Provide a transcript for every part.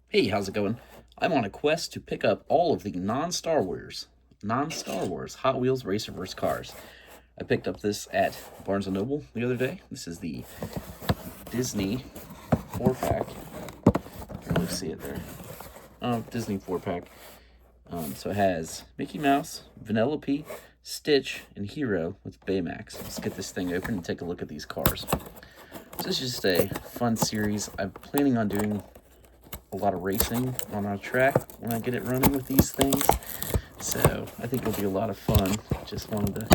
Hey, how's it going? I'm on a quest to pick up all of the non-Star Wars Hot Wheels RacerVerse cars. I picked up this at Barnes & Noble the other day. This is the Disney 4-pack. Can't really see it there. Disney 4-pack. So it has Mickey Mouse, Vanellope, Stitch, and Hiro with Baymax. Let's get this thing open and take a look at these cars. So this is just a fun series. I'm planning on doing a lot of racing on our track when I get it running with these things. So I think it'll be a lot of fun. Just wanted to,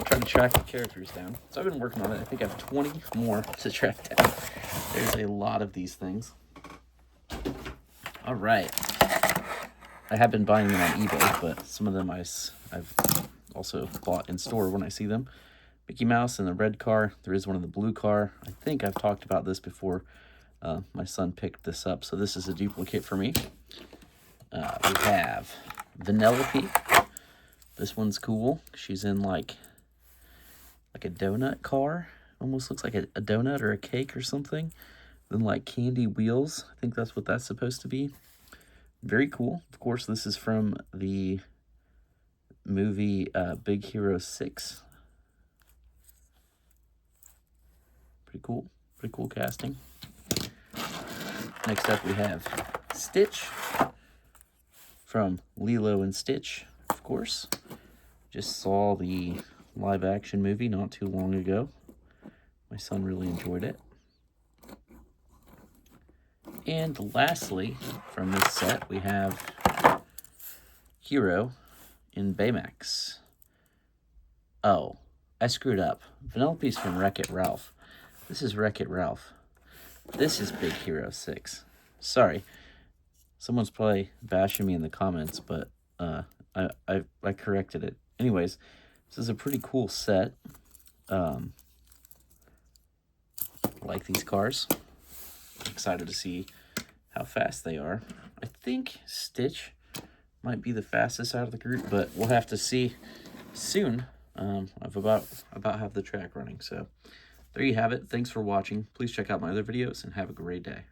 try to track the characters down. So I've been working on it. I think I have 20 more to track down. There's a lot of these things. All right. I have been buying them on eBay, but some of them I've also bought in store when I see them. Mickey Mouse in the red car. There is one in the blue car. I think I've talked about this before. My son picked this up, so this is a duplicate for me. We have Vanellope. This one's cool. She's in like a donut car. Almost looks like a donut or a cake or something. Then like candy wheels. I think that's what that's supposed to be. Very cool. Of course, this is from the movie Big Hero 6. Pretty cool. Pretty cool casting. Next up, we have Stitch from Lilo and Stitch, of course. Just saw the live-action movie not too long ago. My son really enjoyed it. And lastly, from this set, we have Hiro in Baymax. Oh, I screwed up. Vanellope's from Wreck-It Ralph. This is Wreck-It Ralph. This is Big Hero 6. Sorry. Someone's probably bashing me in the comments, but I corrected it. Anyways, this is a pretty cool set. I like these cars. I'm excited to see how fast they are. I think Stitch might be the fastest out of the group, but we'll have to see soon. I've about have the track running, so there you have it. Thanks for watching. Please check out my other videos and have a great day.